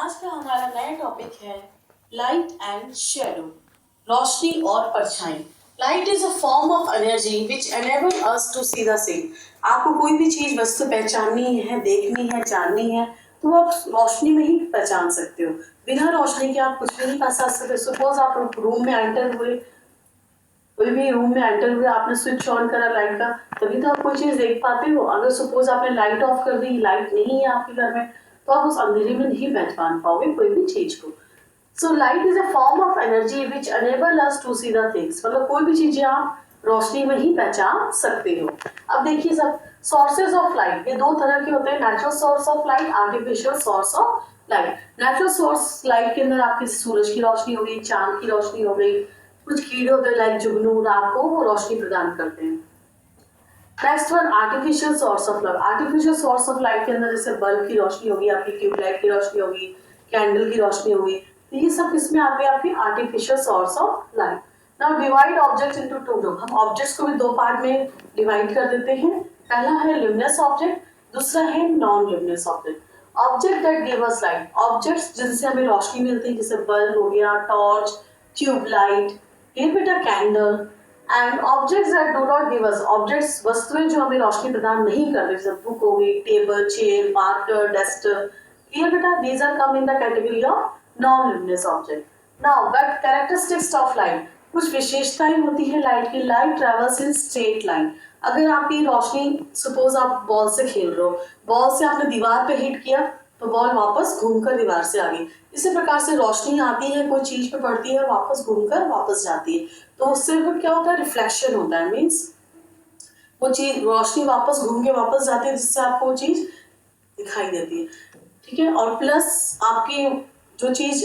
आज का हमारा नया टॉपिक है लाइट एंड शेडो, रोशनी और परछाई। Light is a form of energy which enable us to see the same. आपको कोई भी चीज वस्तु पहचाननी है, देखनी है, जाननी है, तो आप रोशनी में ही पहचान सकते हो। बिना रोशनी के आप कुछ भी नहीं पहचान सकते। सपोज आप रूम में एंटर हुए, कोई भी रूम में एंटर हुए, आपने स्विच ऑन करा लाइट का, तभी तो आप कोई चीज देख पाते हो। अगर सपोज आपने लाइट ऑफ कर दी, लाइट नहीं है आपके घर में, तो आप उस अंधेरे में नहीं पहचान पाओगे कोई भी चीज को। So light is a form of energy which enable us to see the things. मतलब कोई भी चीजें आप रोशनी में ही पहचान सकते हो। अब देखिए सब सोर्सेज ऑफ लाइट, ये दो तरह के होते हैं, natural source of light, artificial source of light. Natural source light के अंदर आपकी सूरज की रोशनी हो गई, चांद की रोशनी हो गई, कुछ कीड़े होते हैं लाइक जुगनू, रात को वो रोशनी प्रदान करते हैं। Next one artificial source of light. Artificial source of light के अंदर जैसे बल्ब की रोशनी होगी, आपकी ट्यूबलाइट की रोशनी होगी, कैंडल की रोशनी होगी, तो ये सब किसमें आते हैं? आपकी artificial source of light. Now divide objects into two group. हम ऑब्जेक्ट्स को भी दो पार्ट में डिवाइड कर देते हैं। पहला है ल्यूमिनस ऑब्जेक्ट, दूसरा है non luminous object. Object that give us light, objects जिनसे हमें रोशनी मिलती है, जैसे बल्ब हो गया, टॉर्च, ट्यूबलाइट, ये बेटा candle. And objects that do not give us, objects वस्तुएं जो हमें रोशनी प्रदान नहीं करते, जैसे बुक हो गई, table, chair, marker, duster, clear बेटा, these are come in the category of non luminous object. Now what characteristics of light, कुछ विशेषताएं होती है लाइट की। Light travels in straight line. अगर आपकी रोशनी, सपोज आप बॉल से खेल रहे हो, बॉल से आपने दीवार पे हिट किया तो बॉल वापस घूमकर दीवार से आ गई। इसी प्रकार से रोशनी आती है, कोई चीज पे पड़ती है, वापस घूमकर वापस जाती है, तो उससे फिर क्या होता है? रिफ्लेक्शन होता है। मीन्स वो चीज, रोशनी वापस घूम के वापस जाती है, जिससे आपको वो चीज दिखाई देती है। ठीक है, और प्लस आपकी जो चीज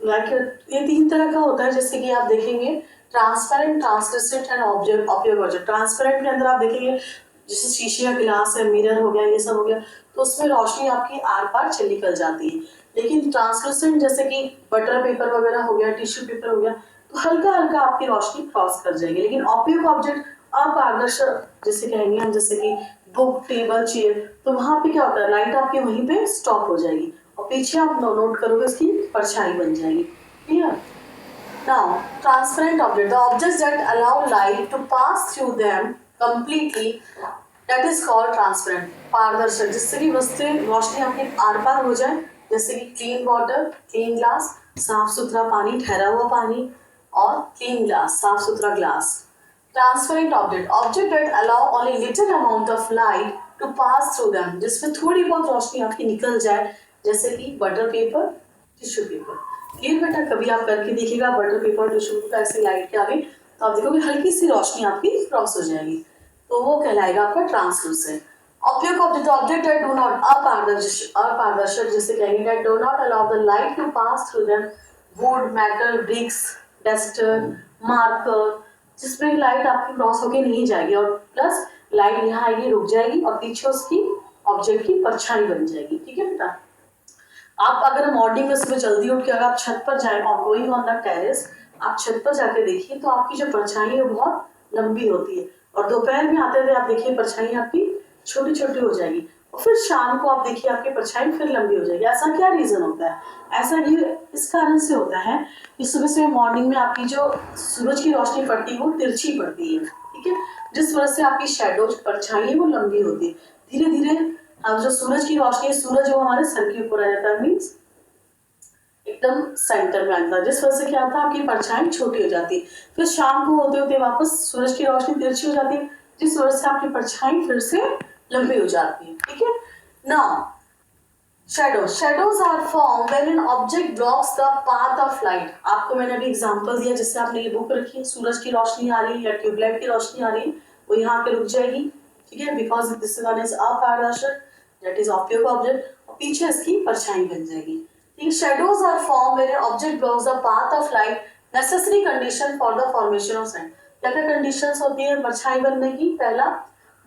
लाइक ये तीन तरह का होता है, जैसे कि आप देखेंगे transparent, translucent and object object object. Transparent के अंदर आप देखेंगे जैसे शीशे का गिलास है, मिरर हो गया, ये सब हो गया, तो उसमें रोशनी आपकी आर पार चल निकल जाती है। लेकिन ट्रांसलूसेंट जैसे कि बटर पेपर वगैरह हो गया, टिश्यू पेपर हो गया, तो हल्का हल्का आपकी रोशनी क्रॉस कर जाएगी। लेकिन ऑब्जेक्ट ऑब्जेक्ट अपारदर्शक जैसे कहेंगे हम, जैसे कि बुक, टेबल, चेयर, तो वहां पे क्या होता है? लाइट आपकी वहीं पे स्टॉप हो जाएगी और पीछे आप नोट करोगे उसकी परछाई बन जाएगी। Clear? Now, transparent object, the objects that allow light to pass through them completely, that is called transparent. पारदर्शक, जिससे कि वस्तुएं रोशनी आपके आर पार हो जाए, जैसे कि क्लीन वाटर, क्लीन ग्लास, साफ सुथरा पानी, ठहरा हुआ पानी, और क्लीन ग्लास, साफ सुथरा glass. Transparent object, object that allow only little amount of light to pass through them, जिसमें थोड़ी बहुत रोशनी आपकी निकल जाए, जैसे कि butter paper, tissue paper. Clear बेटा? कभी आप करके देखिएगा बटर पेपर, टिश्यू पेपर ऐसे लाइट के आगे, तो आप देखोगे हल्की सी रोशनी आपकी क्रॉस हो जाएगी, तो वो कहलाएगा आपका translucent. Object object object that do not, अपारदर्शक जैसे कहेंगे, that do not allow the light to pass through them, wood, metal, bricks, duster, marker, जिसमें लाइट आपकी क्रॉस होके नहीं जाएगी, और प्लस लाइट यहाँ आएगी, रुक जाएगी, और पीछे उसकी ऑब्जेक्ट की परछाई बन जाएगी। ठीक है बेटा? आप अगर मॉर्निंग में सुबह जल्दी उठ के अगर आप छत पर जाए, गोइंग ऑन द टेरेस, आप छत पर जाके देखिए तो आपकी जो परछाई है वो बहुत लंबी होती है, और दोपहर में आते हुए आप देखिए परछाई आपकी छोटी छोटी हो जाएगी, और फिर शाम को आप देखिए आपकी परछाई फिर लंबी हो जाएगी। ऐसा क्या रीजन होता है? ऐसा ये इस कारण से होता है कि सुबह सुबह मॉर्निंग में आपकी जो सूरज की रोशनी पड़ती है वो तिरछी पड़ती है। ठीक है, जिस वजह से आपकी शैडो परछाई है वो लंबी होती है। धीरे धीरे अब जो सूरज की रोशनी है, सूरज वो हमारे सर के ऊपर आ जाता है, मीन्स एकदम सेंटर में आता है, जिस वजह से क्या होता है? आपकी परछाई छोटी हो जाती है। फिर शाम को होते होते वापस सूरज की रोशनी तिरछी हो जाती है, जिस वजह से आपकी परछाई फिर से लंबी हो जाती है। ठीक है? Now shadows are formed when an object blocks the path of light. आपको मैंने अभी एग्जांपल दिया, जिससे आपने ये बुक रखी है, सूरज की रोशनी आ रही है या ट्यूबलाइट की रोशनी आ रही है, वो यहाँ पे रुक जाएगी। ठीक है, बिकॉज दिस वन इज अपारदर्शक, दैट इज ऑब्जेक्ट ऑब्जेक्ट, और पीछे इसकी परछाई बन जाएगी। ठीक है, shadows are form when an object blocks the path of light, necessary condition for the formation of sign. क्या क्या कंडीशंस होती है परछाई बनने की? पहला,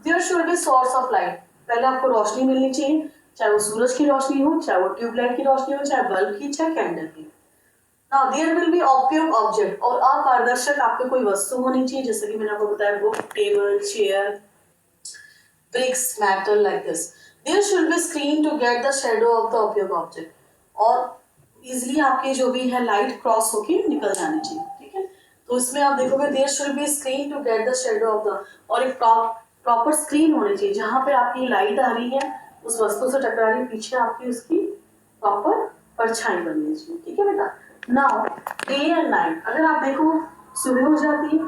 there should be source of light, पहले आपको रोशनी मिलनी चाहिए, चाहे वो सूरज की रोशनी हो, चाहे वो ट्यूबलाइट की रोशनी हो, चाहे बल्ब की, चाहे कैंडल की। Now there will be object object, और अपारदर्शक आपके कोई वस्तु होनी चाहिए, जैसे कि मैंने आपको बताया book, table, chair, bricks, metal, like this. There should be screen to get the shadow of the object object. और इजिली आपके जो भी है लाइट क्रॉस होके निकल जानी चाहिए, ठीक है। तो इसमें आप देखोगे there should be screen to get the shadow of the, और एक प्रॉपर स्क्रीन होनी चाहिए जहाँ पे आपकी लाइट आ रही है उस वस्तु से टकरा रही है, पीछे आपकी उसकी प्रॉपर परछाई बननी चाहिए, ठीक है बेटा। नाउ डे एंड नाइट, अगर आप देखो सुबह हो जाती है,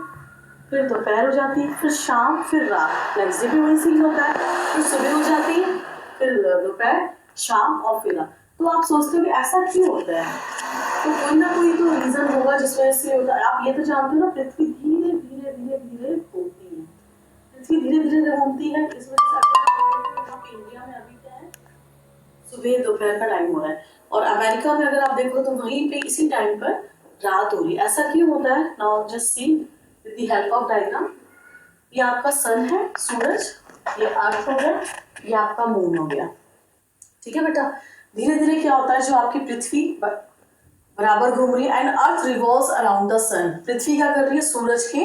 फिर दोपहर हो जाती है, फिर शाम, फिर रात, नेक्स्ट डे भी वही सीन होता है, फिर सुबह हो जाती है, फिर दोपहर, शाम और फिर रात। तो आप सोचते हो कि ऐसा क्यों होता है, तो कोई ना कोई तो रीजन होगा जिस वजह से होता है। आप ये तो जानते हो ना, पृथ्वी धीरे धीरे धीरे धीरे घूमती है, पृथ्वी धीरे धीरे घूमती है, इस वजह से यहाँ पे इंडिया में अभी क्या है, सुबह दोपहर का टाइम हो रहा है, और अमेरिका में अगर आप देखो तो वहीं पे इसी टाइम पर रात हो रही है। ऐसा क्यों होता है? Now just see with the help of diagram. ये आपका सन है, सूरज, ये अर्थ हो गया, ये आपका मून हो गया, ठीक है बेटा। धीरे धीरे क्या होता है, जो आपकी पृथ्वी बराबर घूम रही है, and earth revolves around the sun, पृथ्वी क्या कर रही है, सूरज के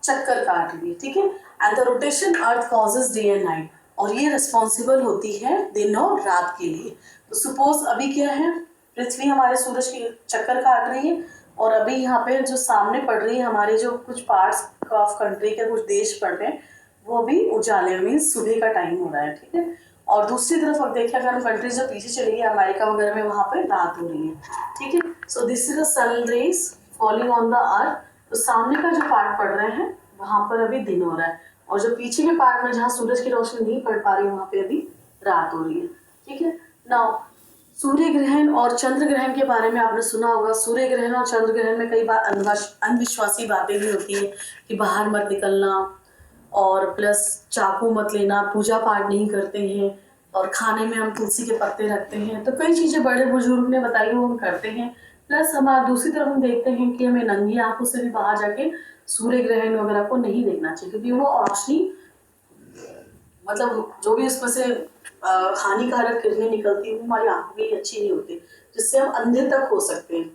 चक्कर काट रही है, ठीक है। And the rotation earth causes day and night, और ये रिस्पॉन्सिबल होती है दिन और रात के लिए। तो सपोज अभी क्या है, पृथ्वी हमारे सूरज के चक्कर काट रही है, और अभी यहाँ पे जो सामने पड़ रही है, हमारे जो कुछ पार्ट्स ऑफ कंट्री के कुछ देश पड़ रहे हैं, वो भी उजाले मीन्स सुबह का टाइम हो रहा है, ठीक है। और दूसरी तरफ अब देखिए, अगर हम कंट्रीज जो पीछे चली गई, अमेरिका वगैरह में, वहाँ पे रात हो रही है, ठीक है। So this is the sun rays falling on the earth, तो सामने का जो पार्ट पड़ रहे हैं वहाँ पर अभी दिन हो रहा है, और जो पीछे के पार्ट में जहाँ सूरज की रोशनी नहीं पड़ पा रही है, वहाँ पे अभी रात हो रही है, ठीक है। नाउ सूर्य ग्रहण और चंद्र ग्रहण के बारे में आपने सुना होगा। सूर्य ग्रहण और चंद्र ग्रहण में कई बार अंधविश्वासी बातें भी होती है कि बाहर मत निकलना, और प्लस चाकू मत लेना, पूजा पाठ नहीं करते हैं, और खाने में हम तुलसी के पत्ते रखते हैं। तो कई चीज़ें बड़े बुजुर्ग ने बताई वो हम करते हैं। प्लस हमारा दूसरी तरफ हम देखते हैं कि हमें नंगी आंखों से भी बाहर जाके सूर्य ग्रहण वगैरह को नहीं देखना चाहिए, क्योंकि वो रोशनी, मतलब जो भी उसमें से हानिकारक किरणें निकलती है वो हमारी आंखों के लिए अच्छी नहीं होती, जिससे हम अंधे तक हो सकते हैं,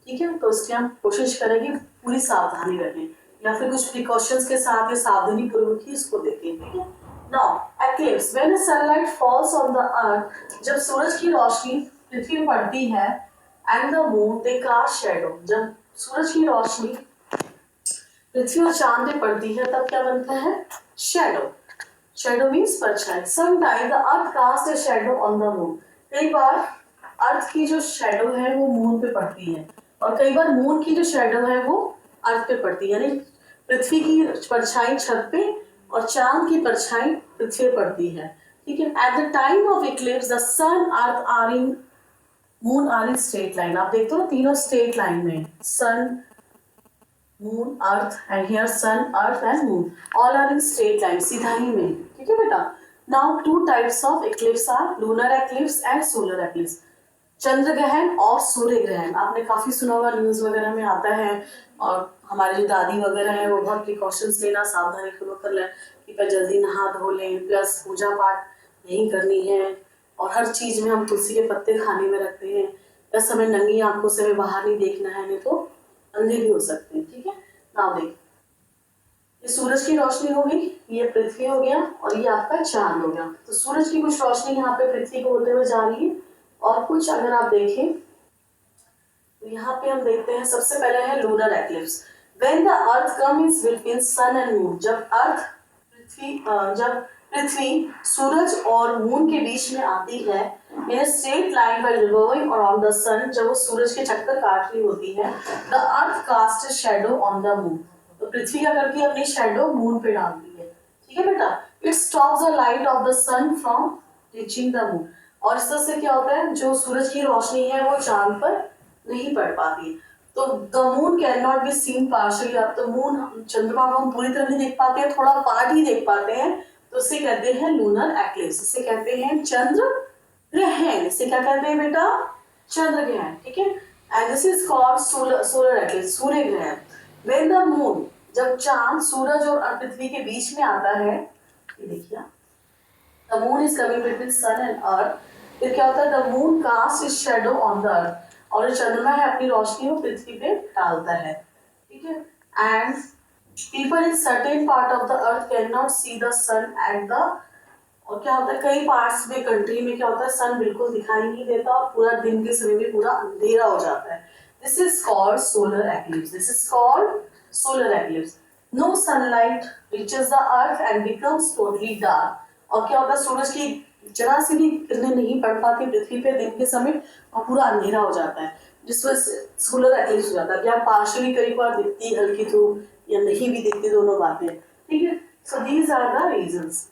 ठीक है। तो इसलिए हम कोशिश करें कि पूरी सावधानी रखें, या फिर कुछ प्रिकॉशंस के साथ या सावधानी पूर्वक ही इसको देखें, ठीक है। Now eclipse, when sunlight falls on the earth, जब सूरज की रोशनी पृथ्वी पर पड़ती है, and the moon they cast shadow, जब सूरज की रोशनी पृथ्वी और चांद पे पड़ती है तब क्या बनता है, शैडो। शैडो मीन्स परछाई। Sometime the earth cast a shadow on the moon, कई बार अर्थ की जो शैडो है वो मून पे पड़ती है, और कई बार मून की जो शैडो है वो अर्थ पे पड़ती है, यानी पृथ्वी की परछाई छत पे और चांद की परछाई पृथ्वी पे पड़ती है, ठीक है। At the time of eclipse the sun earth are in moon are in straight line, आप देखते हो तीनों स्ट्रेट लाइन में, सन, moon, earth, and here sun, earth and moon all are in straight line, सीधा ही में, ठीक है बेटा। Now two types of eclipse are lunar eclipse and solar eclipse, चंद्र ग्रहण और सूर्य ग्रहण। आपने काफी सुना होगा, न्यूज वगैरह में आता है, और हमारी जो दादी वगैरह है वो बहुत प्रिकॉशंस लेना, सावधानी पूर्वक कर लें कि पर जल्दी नहा धो लें, प्लस पूजा पाठ नहीं करनी है, और हर चीज में हम तुलसी के पत्ते खाने में रखते हैं, प्लस हमें नंगी आंखों से हमें बाहर नहीं देखना है, नहीं तो अंधे भी हो सकते हैं, ठीक है। नाउ देख, ये सूरज की रोशनी हो गई, ये पृथ्वी हो गया, और ये आपका चांद हो गया। तो सूरज की कुछ रोशनी यहाँ पे पृथ्वी को होते हुए जा रही है, और कुछ अगर आप देखें तो यहाँ पे हम देखते हैं, सबसे पहले है lunar eclipse. When the earth comes between sun and moon, जब पृथ्वी सूरज और मून के बीच में आती है, in a straight line by revolving around the sun, जब वो सूरज के चक्कर काट रही होती है, the earth cast a shadow on the moon, तो पृथ्वी क्या करती है, अपनी शैडो मून पे डालती है, ठीक है बेटा। It stops the light of the sun from reaching the moon, और इस तरह से क्या होता है, जो सूरज की रोशनी है वो चांद पर नहीं पड़ पाती, तो the moon can not be seen partially, अब तो मून, चंद्रमा को हम पूरी तरह नहीं देख पाते हैं, थोड़ा पार्ट ही देख पाते हैं, तो इसे कहते हैं लूनर एक्लिप्स, इसे कहते हैं चंद्र ग्रहण, इसे क्या कहते हैं बेटा, चंद्र ग्रहण, ठीक है। And this is called solar eclipse, सूर्य ग्रहण। व्हेन द मून, जब चांद सूरज और पृथ्वी के बीच में आता है, ये देखिए, the moon is coming between sun and earth, फिर क्या होता है, the moon cast is shadow on the earth, और जो चंद्रमा है अपनी रोशनी को पृथ्वी पे डालता है, ठीक है। And people in certain part of the earth cannot see the sun at the और क्या होता है कई पार्ट्स में कंट्री में क्या होता है सन बिल्कुल दिखाई नहीं देता और पूरा दिन के समय में पूरा अंधेरा हो जाता है. This is called solar eclipse. This is called solar eclipse. No sunlight reaches the earth and becomes totally dark. और क्या होता है सूरज की जरा सी भी किरणें नहीं पड़ पाती पृथ्वी पे दिन के समय और पूरा अंधेरा हो जाता है, जिसमें सोलर एक्लिप्स हो जाता है. क्या पार्शियली कई बार दिखती हल्की धूप या नहीं भी दिखती, दोनों बातें. ठीक है. So these are the reasons.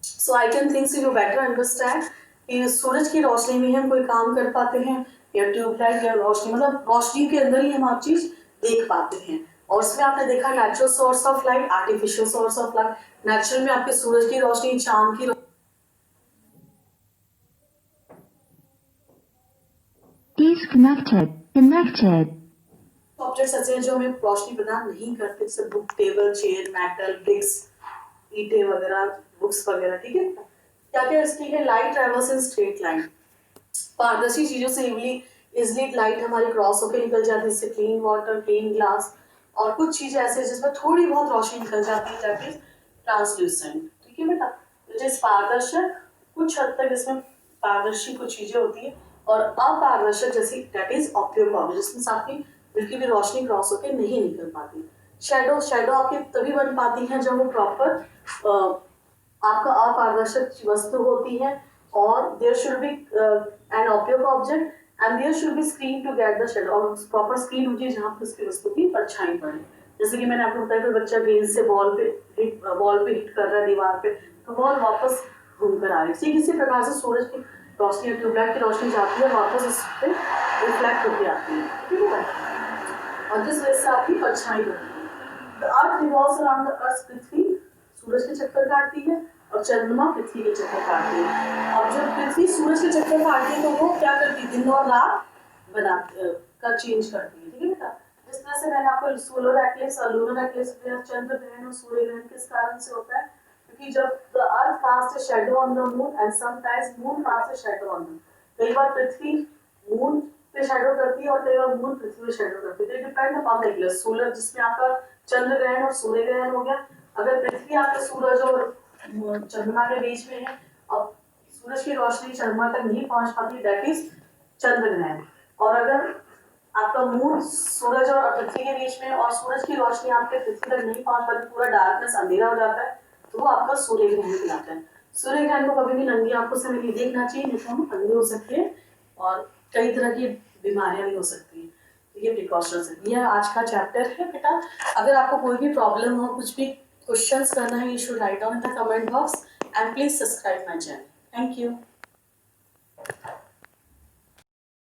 So I can think you better understand कि सूरज की रोशनी में हम कोई काम कर पाते हैं या ट्यूबलाइट या रोशनी, मतलब रोशनी के अंदर ही हम आप चीज देख पाते हैं. और उसमें आपने देखा natural source of light, artificial source of light. Natural में आपके सूरज की रोशनी, चांद की Connected. ऑब्जेक्ट्स ऐसे हैं जो हमें रोशनी प्रदान नहीं करते, जैसे book, table, chair, metal, bricks, ईंटें वगैरह, बुक्स वगैरह. ठीक है. क्या क्या इसकी है? Light travels in straight line. पारदर्शी चीजों से इजली लाइट हमारी क्रॉस होकर निकल जाती है, जैसे क्लीन वाटर, क्लीन ग्लास. और कुछ चीजें ऐसे जिसमें थोड़ी बहुत रोशनी निकल जाती है, दैट इज ट्रांसल्यूसेंट. ठीक है बेटा. जिस पारदर्शक कुछ हद तक इसमें पारदर्शी कुछ चीजें होती है और अपारदर्शक जैसी दैट इज ऑप्टिक, जिसमें साथ में बिल्कुल भी रोशनी क्रॉस होकर नहीं निकल पाती. शैडो आपकी तभी बन पाती है जब वो प्रॉपर आपका अपारदर्शक वस्तु होती है और there should be an optic object and there should be screen to get the shadow. और प्रॉपर स्क्रीन होती है जहाँ पर उसकी वस्तु की परछाई पड़े. जैसे कि मैंने आपको बताया कि बच्चा गेंद से बॉल पे हिट कर रहा है दीवार पे, तो बॉल वापस घूम कर आ रही है. ठीक इसी प्रकार से सूरज की रोशनी, ट्यूबलाइट की रोशनी जाती है वापस इस पे रिफ्लेक्ट होकर आती है. ठीक है. और जिस वजह से आपकी परछाई होती है. The earth revolves around the earth. पृथ्वी सूरज के चक्कर काटती है और चंद्रमा पृथ्वी के चक्कर काटती है. और जब पृथ्वी सूरज के चक्कर काटती है तो वो क्या करती है? दिन और रात का चेंज करती है. ठीक है बेटा. जिस तरह से मैंने आपको सोलर एक्लिप्स और लूनर एक्लिप्स, चंद्र ग्रहण और सूर्य ग्रहण किस कारण से होता है? क्योंकि जब the earth cast a shadow on the moon and sometimes moon cast a shadow on the. कई बार पृथ्वी मून पे शैडो करती है और कई बार मून पृथ्वी पे शैडो करती है. Depend upon the eclipse. Solar जिसमें आपका चंद्र ग्रहण और सूर्य ग्रहण हो गया. अगर पृथ्वी आपके सूरज और चंद्रमा के बीच में है और सूरज की रोशनी चंद्रमा तक नहीं पहुंच पाती, दैट इज चंद्र ग्रहण. और अगर आपका मून सूरज और पृथ्वी के बीच में और सूरज की रोशनी आपके पृथ्वी तक नहीं पहुंच पाती, पूरा डार्कनेस अंधेरा हो जाता है, तो वो आपका सूर्य ग्रहण कहलाता है. सूर्य ग्रहण को कभी भी नंगी आंखों से नहीं देखना चाहिए, नहीं तो हम अंधे हो सकते हैं और कई तरह की बीमारियां भी हो सकती हैं. ये प्रिकॉशंस है. यह आज का चैप्टर है बेटा. अगर आपको कोई भी प्रॉब्लम हो, कुछ भी क्वेश्चंस करना है, you should write down in the comment box and please subscribe my channel. Thank you.